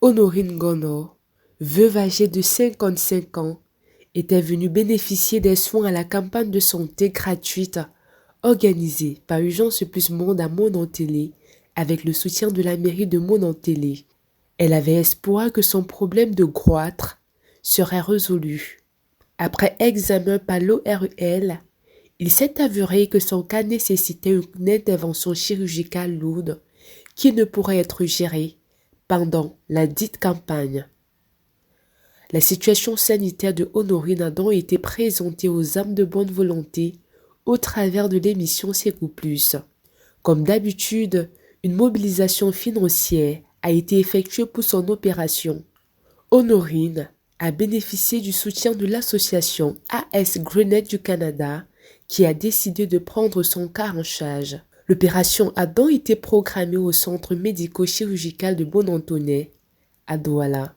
Honorine Gono, veuve âgée de 55 ans, était venue bénéficier des soins à la campagne de santé gratuite organisée par Urgence Plus Monde à Monontelé avec le soutien de la mairie de Monontelé. Elle avait espoir que son problème de goitre serait résolu. Après examen par l'ORL, il s'est avéré que son cas nécessitait une intervention chirurgicale lourde qui ne pourrait être gérée pendant la dite campagne. La situation sanitaire de Honorine a donc été présentée aux âmes de bonne volonté au travers de l'émission Secours Plus. Comme d'habitude, une mobilisation financière a été effectuée pour son opération. Honorine a bénéficié du soutien de l'association AS Grenade du Canada qui a décidé de prendre son cas en charge. L'opération a donc été programmée au centre médico-chirurgical de Bonantonais, à Douala.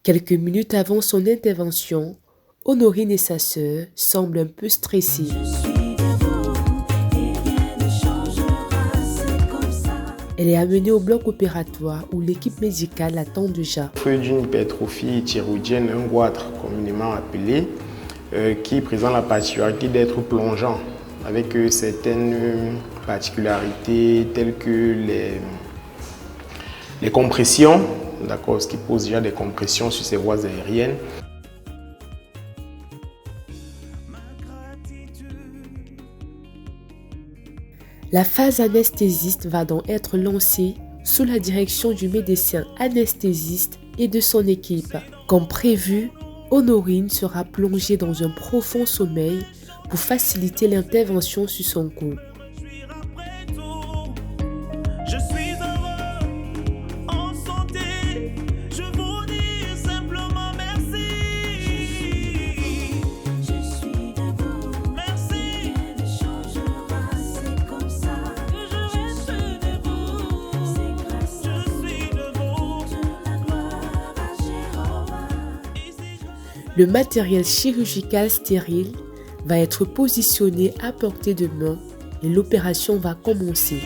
Quelques minutes avant son intervention, Honorine et sa sœur semblent un peu stressées. Elle est amenée au bloc opératoire où l'équipe médicale attend déjà. Fruit d'une hypertrophie thyroïdienne, un goitre communément appelé, qui présente la particularité d'être plongeant, avec certaines particularités telles que les compressions, d'accord, ce qui pose déjà des compressions sur ces voies aériennes. La phase anesthésiste va donc être lancée sous la direction du médecin anesthésiste et de son équipe. Comme prévu, Honorine sera plongée dans un profond sommeil pour faciliter l'intervention sur son cou. Le matériel chirurgical stérile va être positionné à portée de main et l'opération va commencer.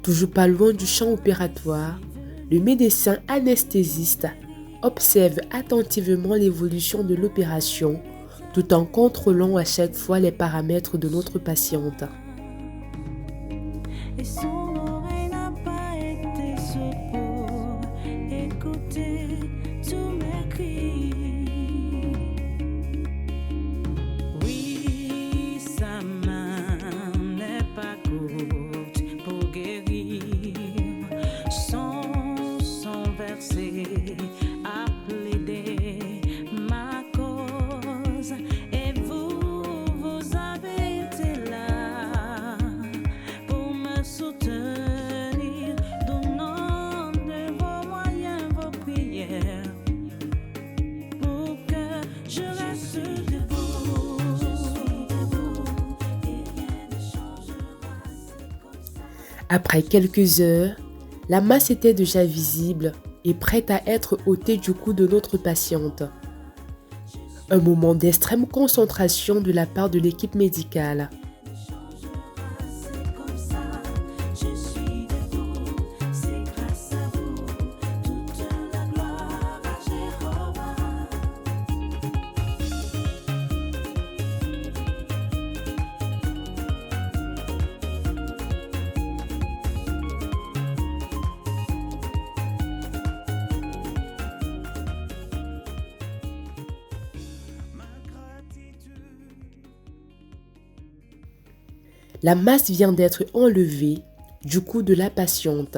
Toujours pas loin du champ opératoire, le médecin anesthésiste observe attentivement l'évolution de l'opération tout en contrôlant à chaque fois les paramètres de notre patiente. Après quelques heures, la masse était déjà visible et prête à être ôtée du cou de notre patiente. Un moment d'extrême concentration de la part de l'équipe médicale. La masse vient d'être enlevée du cou de la patiente.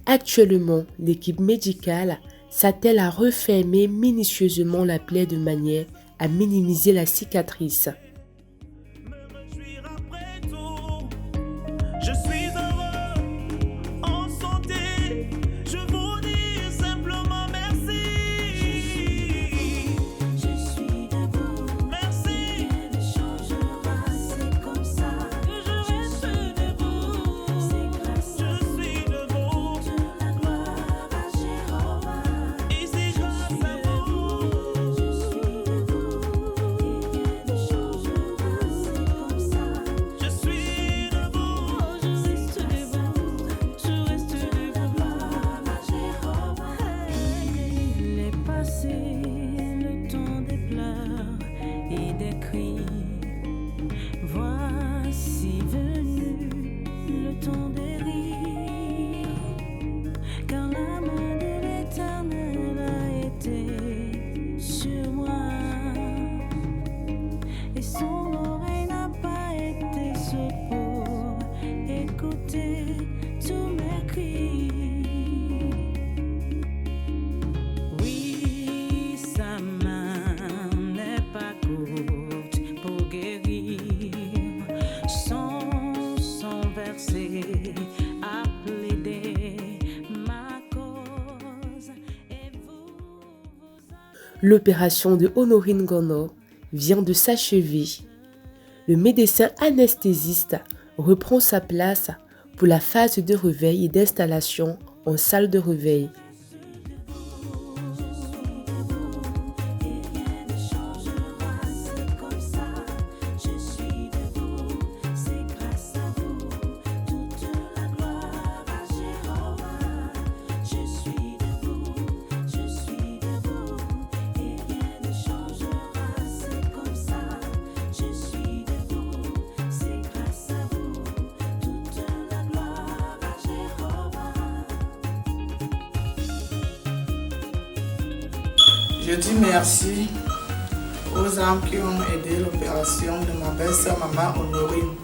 Actuellement, l'équipe médicale s'attelle à refermer minutieusement la plaie de manière à minimiser la cicatrice. L'opération de Honorine Gono vient de s'achever. Le médecin anesthésiste reprend sa place pour la phase de réveil et d'installation en salle de réveil. Je dis merci aux âmes qui ont aidé l'opération de ma belle-sœur maman Honorine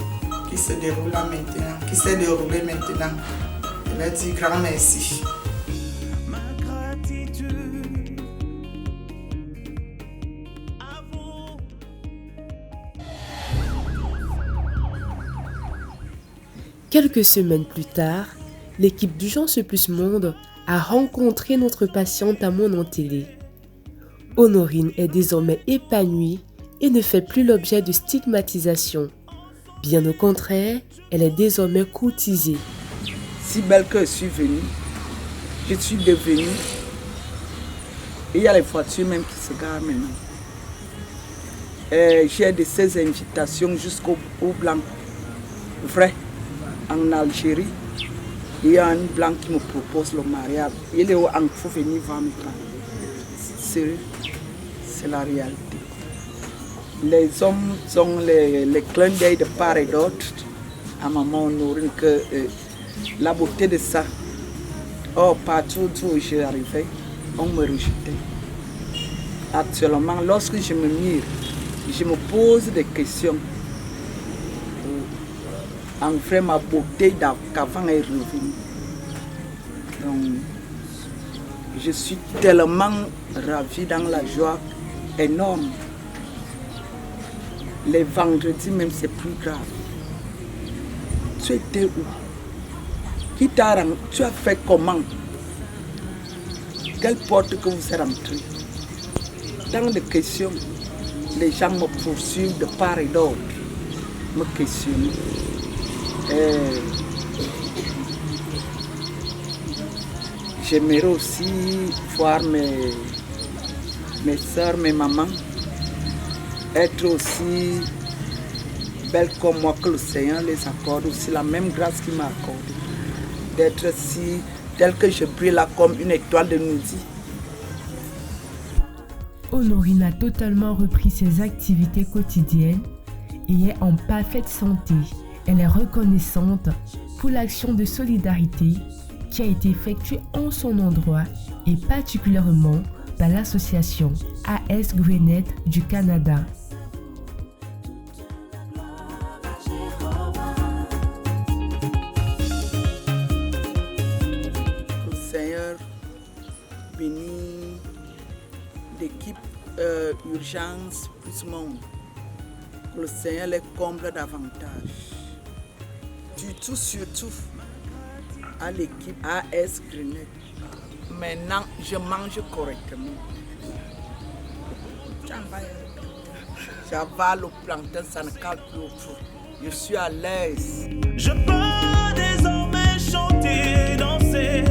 qui se déroule maintenant, qui s'est déroulée maintenant. Je leur dis grand merci. Quelques semaines plus tard, l'équipe d'Urgence Plus Monde a rencontré notre patiente à Monontelé. Honorine est désormais épanouie et ne fait plus l'objet de stigmatisation. Bien au contraire, elle est désormais courtisée. Si belle que je suis venue, je suis devenue. Et il y a les voitures même qui se garent maintenant. J'ai de ces invitations jusqu'au blanc. Vrai, en Algérie, il y a un blanc qui me propose le mariage. Il est en faut venir voir mes parents. C'est la réalité. Les hommes ont les clins d'œil de part et d'autre à maman Honorine que la beauté de ça. Oh, partout où j'arrivais, on me rejetait. Actuellement, lorsque je me mire, je me pose des questions. En vrai, ma beauté qu'avant est revenue. Donc, je suis tellement ravie dans la joie énorme. Les vendredis même, c'est plus grave. Tu étais où? Qui t'a rendu? Tu as fait comment? Quelle porte que vous êtes rentré? Dans des questions, les gens me poursuivent de part et d'autre, me questionnent. J'aimerais aussi voir mes soeurs, mes mamans, être aussi belles comme moi, que le Seigneur les accorde, aussi la même grâce qu'il m'a accordée, d'être si telle que je brille là comme une étoile de midi. Honorine a totalement repris ses activités quotidiennes et est en parfaite santé. Elle est reconnaissante pour l'action de solidarité qui a été effectuée en son endroit et particulièrement par l'association AS Grenette du Canada. Le Seigneur bénit l'équipe Urgence Plus Monde. Le Seigneur les comble davantage. Surtout à l'équipe AS Grenette. Maintenant, je mange correctement. J'avale le plantain, ça ne cale plus au feu. Je suis à l'aise. Je peux désormais chanter, danser.